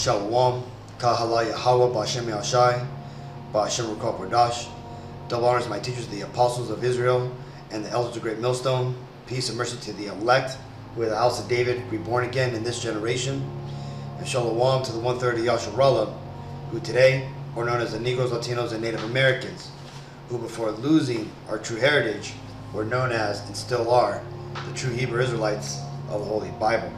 Shalom, Kahala Yahawah, Ba'ashem Yahshai, Ba'ashem Rukah Qadash. Double honors to my teachers, the apostles of Israel, and the elders of Great Millstone. Peace and mercy to the elect, who are the house of David, reborn again in this generation. And Shalom to the 1/3 of Yasharallah, who today are known as the Negroes, Latinos, and Native Americans, who before losing our true heritage were known as, and still are, the true Hebrew Israelites of the Holy Bible.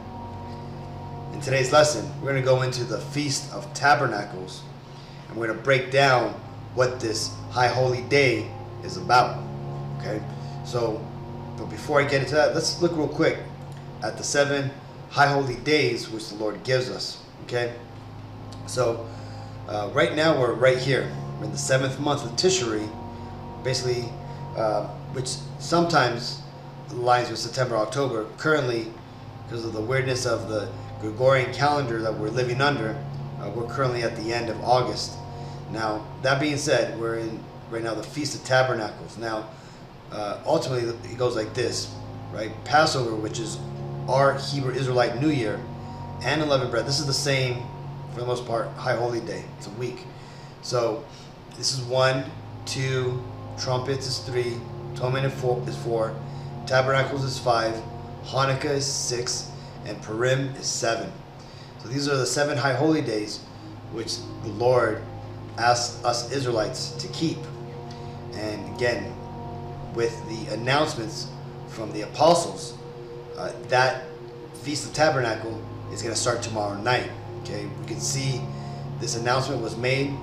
In today's lesson, we're going to go into the Feast of Tabernacles, and we're going to break down what this High Holy Day is about. Okay, so, but before I get into that, let's look real quick at the 7 High Holy Days which the Lord gives us. Okay, so right now we're right here. We're in the 7th month of Tishri, basically, which sometimes aligns with September, October. Currently, because of the weirdness of the Gregorian calendar that we're living under, we're currently at the end of August. Now, that being said, we're in right now the Feast of Tabernacles. Now, ultimately, it goes like this, right? Passover, which is our Hebrew Israelite New Year, and unleavened bread. This is the same, for the most part, High Holy Day. It's a week. So, this is 1, 2, trumpets is 3, atonement is 4, tabernacles is 5, Hanukkah is 6, and Purim is 7. So these are the 7 High Holy Days which the Lord asks us Israelites to keep. And again, with the announcements from the apostles, that Feast of Tabernacle is going to start tomorrow night. Okay, we can see this announcement was made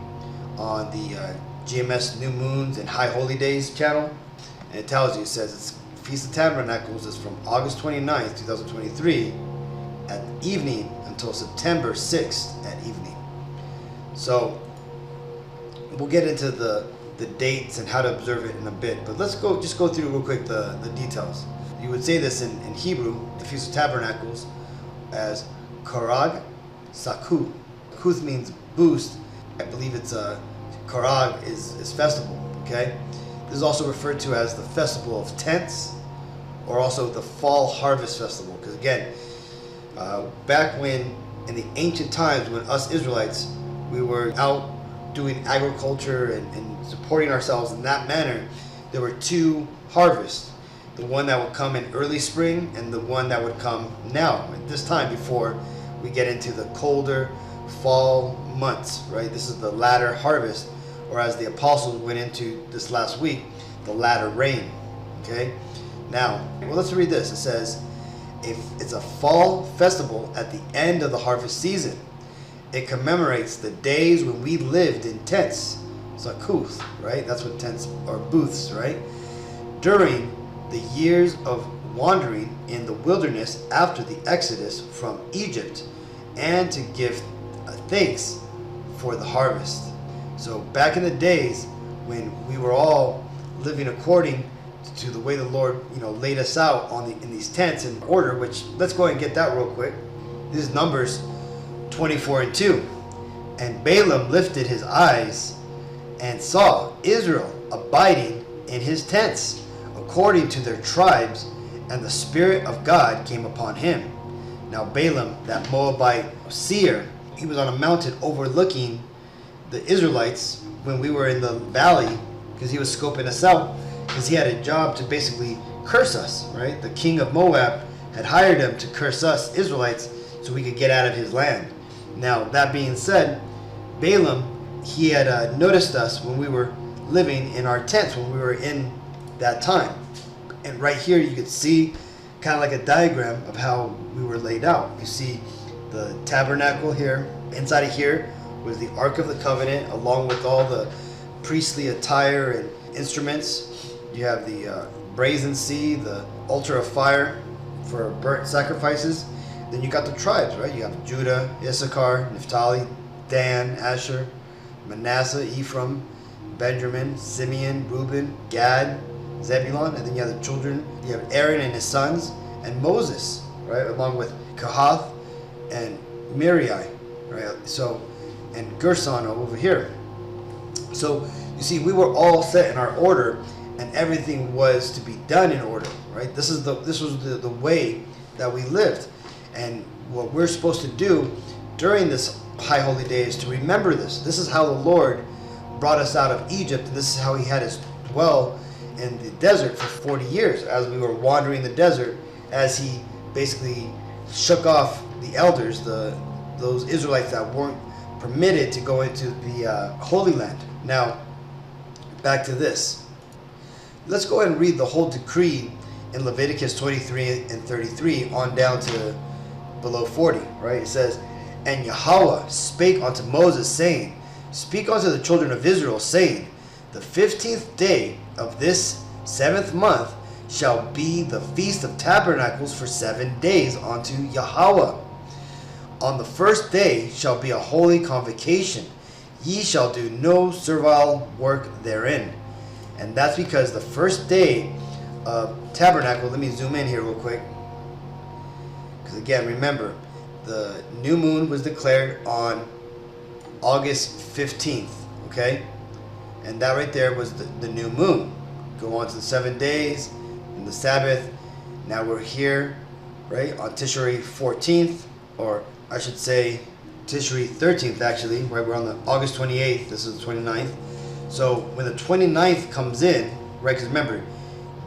on the GMS New Moons and High Holy Days channel, and it tells you, it says it's Feast of Tabernacles is from August 29th, 2023 at evening until September 6th at evening. So we'll get into the dates and how to observe it in a bit, but let's just go through real quick the details. You would say this in Hebrew, the Feast of Tabernacles, as Karag Saku. Kuth means boost. I believe it's Karag is festival. Okay, this is also referred to as the Festival of Tents, or also the Fall Harvest Festival, because again, back when in the ancient times when us Israelites, we were out doing agriculture and supporting ourselves in that manner, there were 2 harvests. The one that would come in early spring and the one that would come now at this time before we get into the colder fall months, right? This is the latter harvest, or as the apostles went into this last week, the latter rain. Okay, now, well, let's read this. It says, if it's a fall festival at the end of the harvest season, it commemorates the days when we lived in tents, zakuth, right? That's what tents are, booths, right? During the years of wandering in the wilderness after the exodus from Egypt, and to give thanks for the harvest. So back in the days when we were all living according to the way the Lord, laid us out in these tents in order, which let's go ahead and get that real quick. This is Numbers 24:2. And Balaam lifted his eyes and saw Israel abiding in his tents according to their tribes, and the Spirit of God came upon him. Now Balaam, that Moabite seer, he was on a mountain overlooking the Israelites when we were in the valley, because he was scoping us out, because he had a job to basically curse us, right? The king of Moab had hired him to curse us Israelites so we could get out of his land. Now, that being said, Balaam, he had noticed us when we were living in our tents, when we were in that time. And right here you could see kind of like a diagram of how we were laid out. You see the tabernacle here. Inside of here was the Ark of the Covenant, along with all the priestly attire and instruments. You have the brazen sea, the altar of fire for burnt sacrifices. Then you got the tribes, right? You have Judah, Issachar, Naphtali, Dan, Asher, Manasseh, Ephraim, Benjamin, Simeon, Reuben, Gad, Zebulon. And then you have the children. You have Aaron and his sons, and Moses, right? Along with Kohath and Merari, right? So, and Gerson over here. So you see, we were all set in our order, and everything was to be done in order, right? This was the way that we lived, and what we're supposed to do during this high holy day is to remember this. This is how the Lord brought us out of Egypt, and this is how he had us dwell in the desert for 40 years as we were wandering the desert, as he basically shook off the elders, those Israelites that weren't permitted to go into the Holy Land. Now, back to this. Let's go ahead and read the whole decree in Leviticus 23 and 33 on down to below 40, right? It says, "And Yahawah spake unto Moses, saying, Speak unto the children of Israel, saying, The 15th day of this 7th month shall be the Feast of Tabernacles for 7 days unto Yahawah. On the first day shall be a holy convocation. Ye shall do no servile work therein." And that's because the first day of Tabernacle, let me zoom in here real quick. Because again, remember, the new moon was declared on August 15th, okay? And that right there was the new moon. Go on to the 7 days and the Sabbath. Now we're here, right, on Tishri 14th, or I should say Tishri 13th actually, right? We're on the August 28th, this is the 29th. So when the 29th comes in, right, because remember,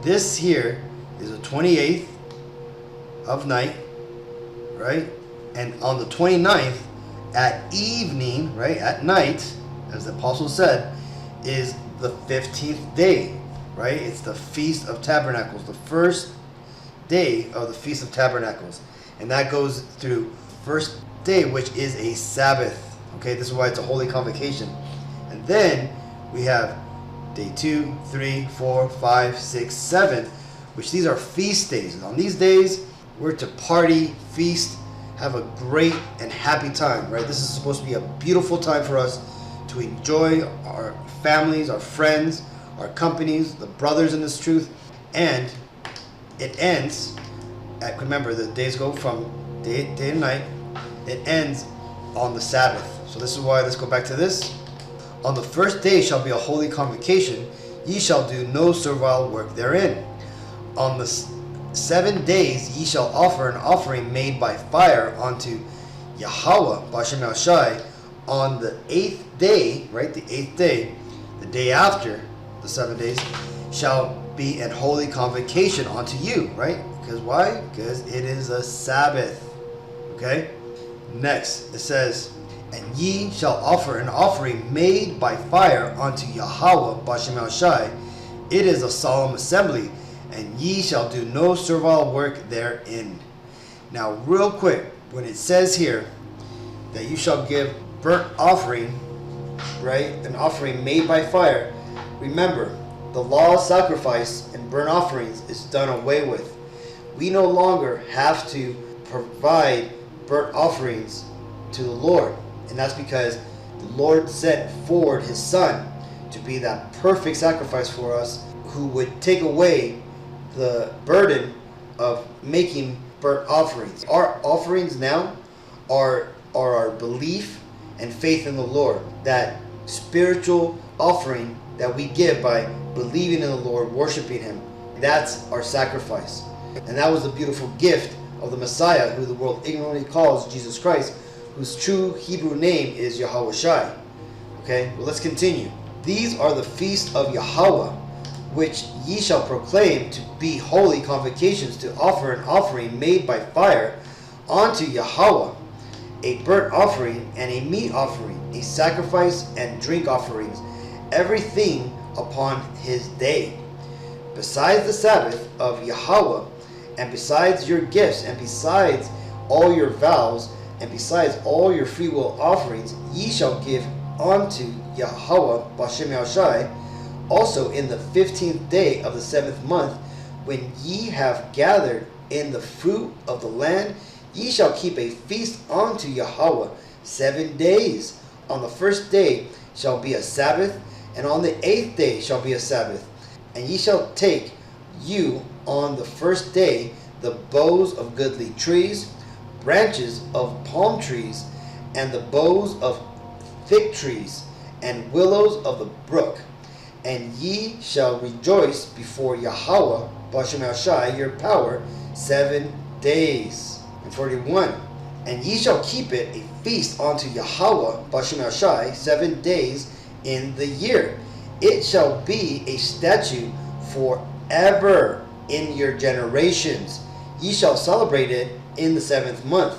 this here is the 28th of night, right? And on the 29th, at evening, right, at night, as the apostle said, is the 15th day, right? It's the Feast of Tabernacles, the first day of the Feast of Tabernacles. And that goes through first day, which is a Sabbath, okay? This is why it's a holy convocation. And then we have day 2, 3, 4, 5, 6, 7, which these are feast days. And on these days, we're to party, feast, have a great and happy time, right? This is supposed to be a beautiful time for us to enjoy our families, our friends, our companies, the brothers in this truth. And it ends at, remember, the days go from day to night. It ends on the Sabbath. So this is why, let's go back to this. On the first day shall be a holy convocation. Ye shall do no servile work therein. On the 7 days ye shall offer an offering made by fire unto Yahawah, Bashem Yahawashi. On the 8th day, right, the 8th day, the day after the 7 days, shall be an holy convocation unto you, right? Because why? Because it is a Sabbath. Okay? Next, it says, "And ye shall offer an offering made by fire unto Yahawah, Bashem Yahawashi. It is a solemn assembly, and ye shall do no servile work therein." Now, real quick, when it says here that you shall give burnt offering, right, an offering made by fire, remember, the law of sacrifice and burnt offerings is done away with. We no longer have to provide burnt offerings to the Lord. And that's because the Lord sent forward his Son to be that perfect sacrifice for us, who would take away the burden of making burnt offerings. Our offerings now are our belief and faith in the Lord. That spiritual offering that we give by believing in the Lord, worshiping him, that's our sacrifice. And that was the beautiful gift of the Messiah, who the world ignorantly calls Jesus Christ, whose true Hebrew name is Yahawashi. Okay, well, let's continue. "These are the feast of Yahawah, which ye shall proclaim to be holy convocations, to offer an offering made by fire unto Yahawah, a burnt offering and a meat offering, a sacrifice and drink offerings, everything upon his day. Besides the Sabbath of Yahawah, and besides your gifts, and besides all your vows, and besides all your freewill offerings, ye shall give unto Yahawah, Bashem Yahawashi, also in the 15th day of the 7th month, when ye have gathered in the fruit of the land, ye shall keep a feast unto Yahawah 7 days. On the first day shall be a Sabbath, and on the 8th day shall be a Sabbath. And ye shall take you on the first day the boughs of goodly trees, branches of palm trees, and the boughs of thick trees, and willows of the brook. And ye shall rejoice before Yahawah, Bashem Yahawashi, your power, 7 days. And 41. And ye shall keep it a feast unto Yahawah B'Shem Yahshai 7 days in the year. It shall be a statute forever in your generations. Ye shall celebrate it in the 7th month.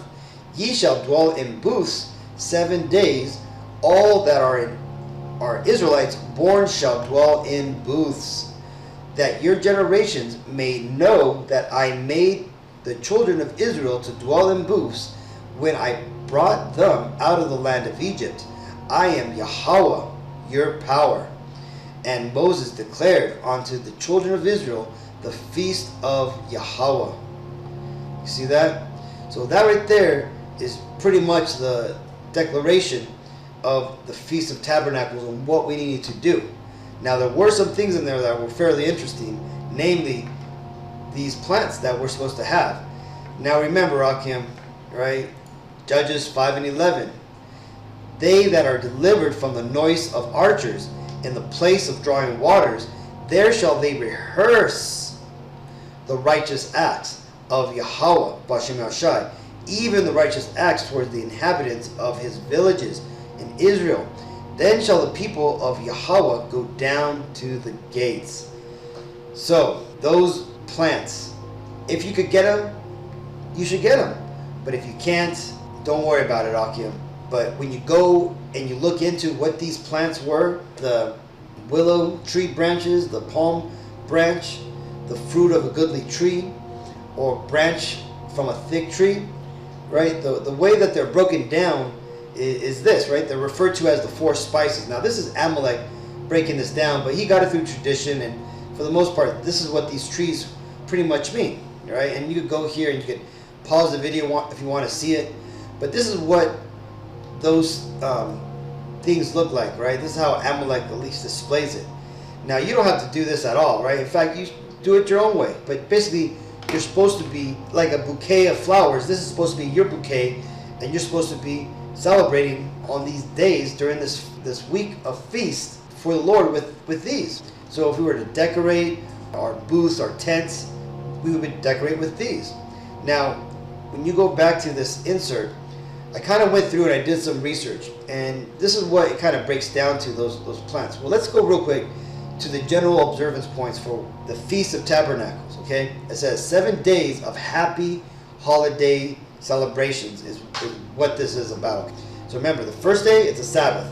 Ye shall dwell in booths 7 days. All that are Israelites born shall dwell in booths, that your generations may know that I made the children of Israel to dwell in booths when I brought them out of the land of Egypt. I am Yahawah, your power. And Moses declared unto the children of Israel the feast of Yahawah. You see that? So that right there is pretty much the declaration of the Feast of Tabernacles and what we needed to do. Now there were some things in there that were fairly interesting, namely these plants that we're supposed to have. Now remember, Akim, right? Judges 5 and 11. They that are delivered from the noise of archers in the place of drawing waters, there shall they rehearse the righteous acts of Yahawah B'Shem Yahshai, even the righteous acts towards the inhabitants of his villages in Israel. Then shall the people of Yahawah go down to the gates. So those plants, if you could get them, you should get them. But if you can't, don't worry about it, Akim. But when you go and you look into what these plants were, the willow tree branches, the palm branch, the fruit of a goodly tree, or branch from a thick tree, right? The way that they're broken down is this, right? They're referred to as the 4 spices. Now this is Amalek breaking this down, but he got it through tradition, and for the most part, this is what these trees pretty much mean, right? And you could go here and you could pause the video if you want to see it, but this is what those things look like, right? This is how Amalek at least displays it. Now you don't have to do this at all, right? In fact, you do it your own way, but basically you're supposed to be like a bouquet of flowers. This is supposed to be your bouquet, and you're supposed to be celebrating on these days during this week of feast for the Lord with these. So if we were to decorate our booths, our tents, we would decorate with these. Now, when you go back to this insert, I kind of went through and I did some research, and this is what it kind of breaks down to, those plants. Well, let's go real quick to the general observance points for the Feast of Tabernacles, okay? It says 7 days of happy holiday celebrations is what this is about. So remember, the first day, it's a Sabbath.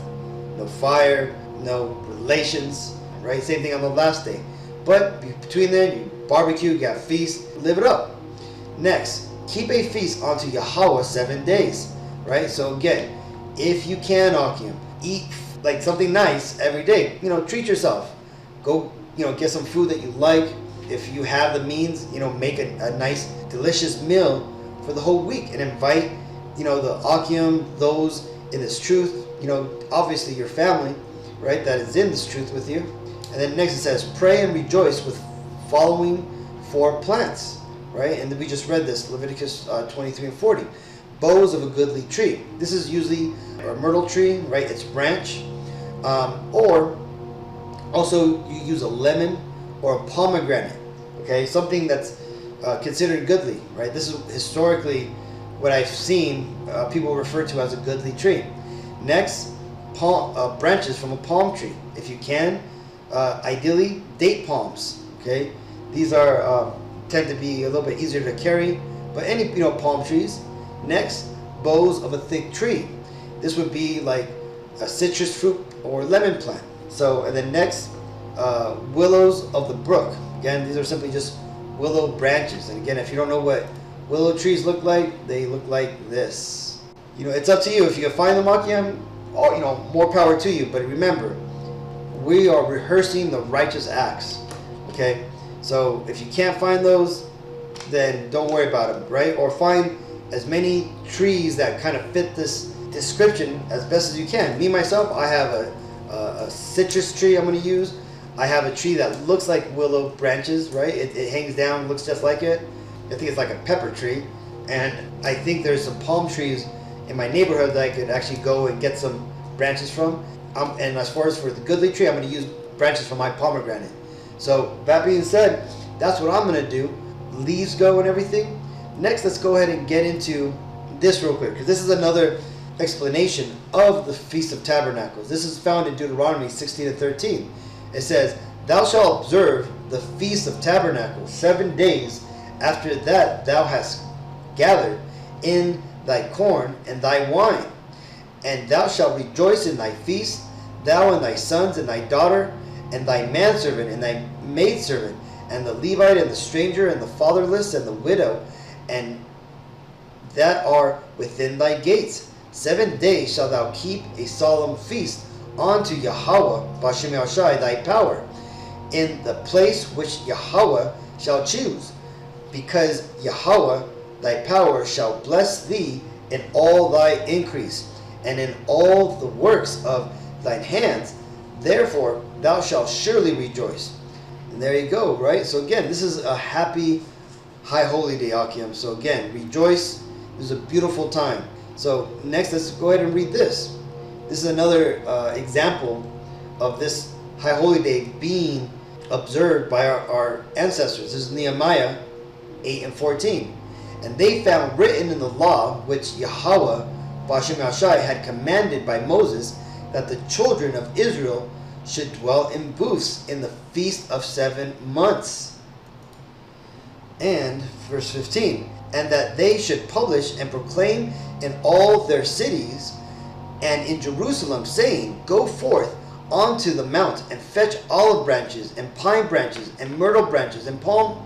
No fire, no relations, right? Same thing on the last day. But between then, you barbecue, you got feast, live it up. Next, keep a feast unto Yahawah 7 days, right? So again, if you can, Akim, eat like something nice every day. You know, treat yourself. Go, get some food that you like. If you have the means, make a nice, delicious meal for the whole week, and invite, the Akim, those in this truth, obviously your family, right, that is in this truth with you. And then next it says, pray and rejoice with following 4 plants, right? And then we just read this, Leviticus 23 and 40. Boughs of a goodly tree. This is usually a myrtle tree, right? Its branch. Or also you use a lemon or a pomegranate, okay? Something that's considered goodly, right? This is historically what I've seen people refer to as a goodly tree. Next, branches from a palm tree. If you can, ideally date palms, okay? These are tend to be a little bit easier to carry, but any palm trees. Next, boughs of a thick tree. This would be like a citrus fruit or lemon plant. So, and then next, willows of the brook. Again, these are simply just willow branches. And again, if you don't know what willow trees look like, they look like this. It's up to you. If you can find them, Akim, more power to you. But remember, we are rehearsing the righteous acts. Okay? So if you can't find those, then don't worry about them, right? Or find as many trees that kind of fit this description as best as you can. Me, myself, I have a citrus tree I'm going to use. I have a tree that looks like willow branches, right? It hangs down, looks just like it. I think it's like a pepper tree. And I think there's some palm trees in my neighborhood that I could actually go and get some branches from. And as far as for the goodly tree, I'm going to use branches from my pomegranate. So that being said, that's what I'm going to do. Leaves go and everything. Next, let's go ahead and get into this real quick, because this is another explanation of the Feast of Tabernacles. This is found in Deuteronomy 16 and 13. It says, "Thou shalt observe the Feast of Tabernacles 7 days after that thou hast gathered in thy corn and thy wine. And thou shalt rejoice in thy feast, thou and thy sons and thy daughter, and thy manservant and thy maidservant, and the Levite and the stranger and the fatherless and the widow, and that are within thy gates. 7 days shalt thou keep a solemn feast unto Yahawah, Bashem Yahawashi, thy power, in the place which Yahawah shall choose, because Yahawah thy power shall bless thee in all thy increase, and in all the works of thine hands. Therefore thou shalt surely rejoice." And there you go, right? So again, this is a happy high holy day, Akim. So again, rejoice. This is a beautiful time. So next, let's go ahead and read this. This is another example of this high holy day being observed by our ancestors. This is Nehemiah 8 and 14. "And they found written in the law which Yahawah, Bashem Yahawashi, had commanded by Moses, that the children of Israel should dwell in booths in the feast of 7 months." And verse 15, "And that they should publish and proclaim in all their cities and in Jerusalem, saying, Go forth onto the mount and fetch olive branches and pine branches and myrtle branches and palm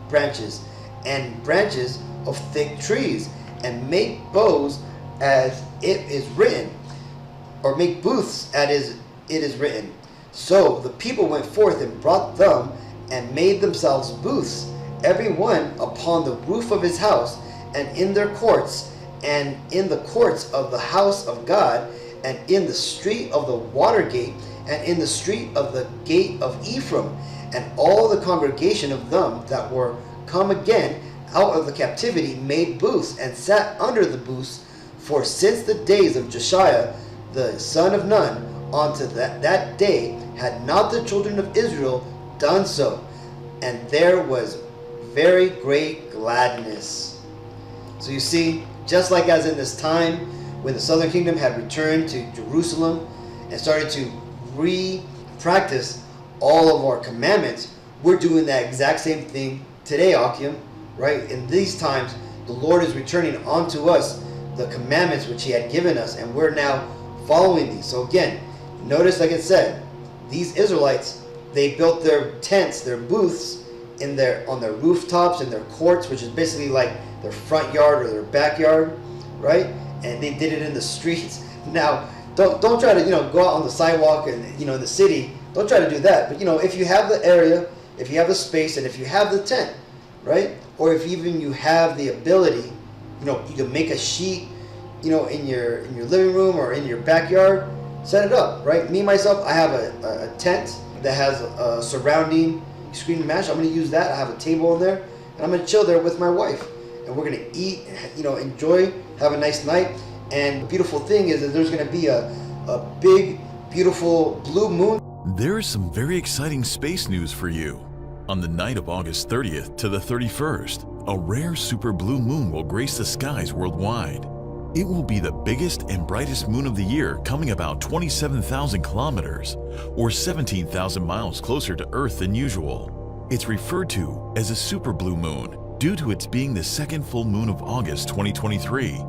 branches and branches of thick trees, and make bows as it is written, or make booths as it is written." So the people went forth and brought them and made themselves booths, every one upon the roof of his house, and in their courts, and in the courts of the house of God, and in the street of the water gate, and in the street of the gate of Ephraim. And all the congregation of them that were come again out of the captivity made booths, and sat under the booths, for since the days of Josiah the son of Nun unto that day had not the children of Israel done so, and there was very great gladness. So you see, just like as in this time when the southern kingdom had returned to Jerusalem and started to re-practice all of our commandments, we're doing that exact same thing today, Akim, right? In these times, the Lord is returning unto us the commandments which he had given us, and we're now following these. So again, notice, like it said, these Israelites, they built their tents, their booths, on their rooftops, in their courts, which is basically like their front yard or their backyard, right? And they did it in the streets. Now, don't try to go out on the sidewalk and in the city. Don't try to do that. But if you have the area, if you have the space, and if you have the tent, right? Or if even you have the ability, you can make a sheet, in your living room or in your backyard, set it up, right? Me myself, I have a tent that has a surrounding screen mesh. I'm going to use that. I have a table in there, and I'm going to chill there with my wife, and we're going to eat, enjoy, have a nice night. And the beautiful thing is that there's going to be a big, beautiful blue moon. There is some very exciting space news for you. On the night of August 30th to the 31st, a rare super blue moon will grace the skies worldwide. It will be the biggest and brightest moon of the year, coming about 27,000 kilometers, or 17,000 miles closer to Earth than usual. It's referred to as a super blue moon due to its being the second full moon of August 2023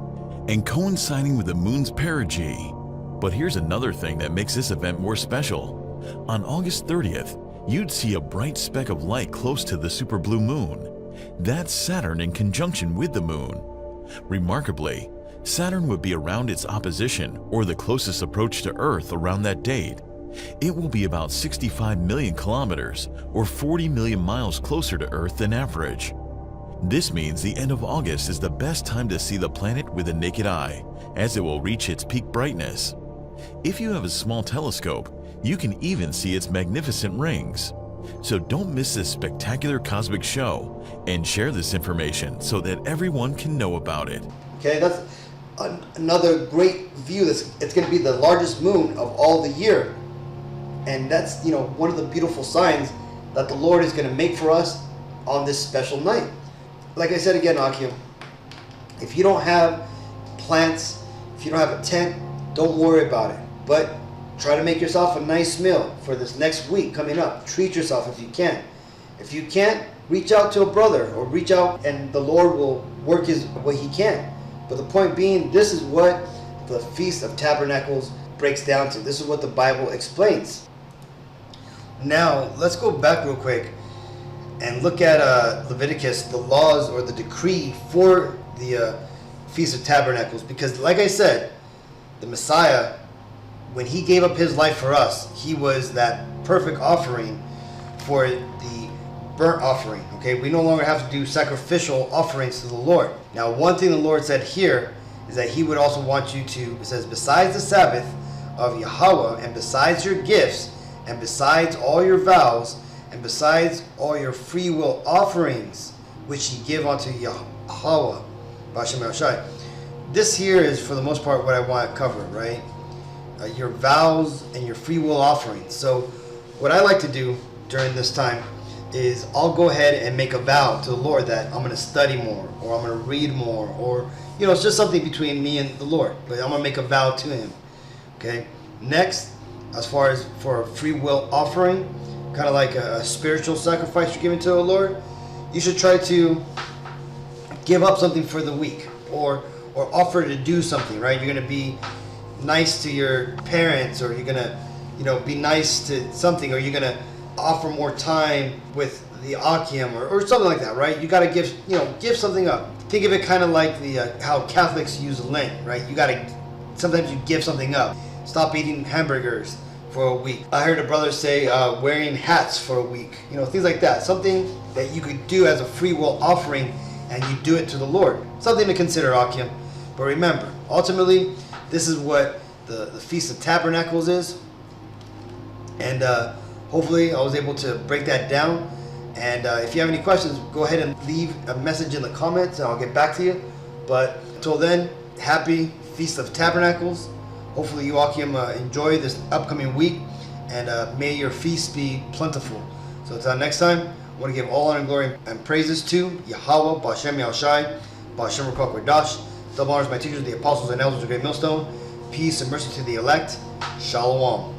and coinciding with the moon's perigee. But here's another thing that makes this event more special. On August 30th, you'd see a bright speck of light close to the super blue moon. That's Saturn in conjunction with the moon. Remarkably, Saturn would be around its opposition, or the closest approach to Earth, around that date. It will be about 65 million kilometers, or 40 million miles closer to Earth than average. This means the end of August is the best time to see the planet with the naked eye, as it will reach its peak brightness. If you have a small telescope, you can even see its magnificent rings. So don't miss this spectacular cosmic show, and share this information so that everyone can know about it. Okay, that's another great view. It's going to be the largest moon of all the year, and that's one of the beautiful signs that the Lord is going to make for us on this special night. Like I said again, Akim, if you don't have plants. If you don't have a tent, don't worry about it. But try to make yourself a nice meal for this next week coming up. Treat yourself if you can. If you can't, reach out to a brother or reach out and the Lord will work what he can. But the point being, this is what the Feast of Tabernacles breaks down to. This is what the Bible explains. Now, let's go back real quick and look at Leviticus, the laws or the decree for the Feast of Tabernacles. Because like I said, the Messiah, when he gave up his life for us, he was that perfect offering for the burnt offering. Okay, we no longer have to do sacrificial offerings to the Lord. Now, one thing the Lord said here is that he would also want you to, it says, besides the Sabbath of Yahawah, and besides your gifts, and besides all your vows, and besides all your free will offerings, which ye give unto Yahawah, Bashem Yahawashi. This here is, for the most part, what I want to cover, right? Your vows and your free will offerings. So, what I like to do during this time is I'll go ahead and make a vow to the Lord that I'm going to study more, or I'm going to read more, or, you know, it's just something between me and the Lord. But I'm going to make a vow to him. Okay? Next, as far as for a free will offering, kind of like a spiritual sacrifice you're giving to the Lord, you should try to give up something for the week, or offer to do something, right? You're going to be nice to your parents, or you're going to, you know, be nice to something, or you're going to offer more time with the Akim, or something like that, right? You got to give, you know, give something up. Think of it kind of like the how Catholics use Lent, right? You got to, sometimes you give something up. Stop eating hamburgers for a week. I heard a brother say wearing hats for a week, you know, things like that. Something that you could do as a free will offering, and you do it to the Lord. Something to consider, Akim. But remember, ultimately, this is what the Feast of Tabernacles is. And hopefully I was able to break that down. And if you have any questions, go ahead and leave a message in the comments and I'll get back to you. But until then, happy Feast of Tabernacles. Hopefully you all can enjoy this upcoming week, and may your feast be plentiful. So until next time, I want to give all honor and glory and praises to Yahawah, Bashem Yahawashi, Bashem Qadash. Double honors my teachers, the apostles and elders of the great millstone. Peace and mercy to the elect. Shalom.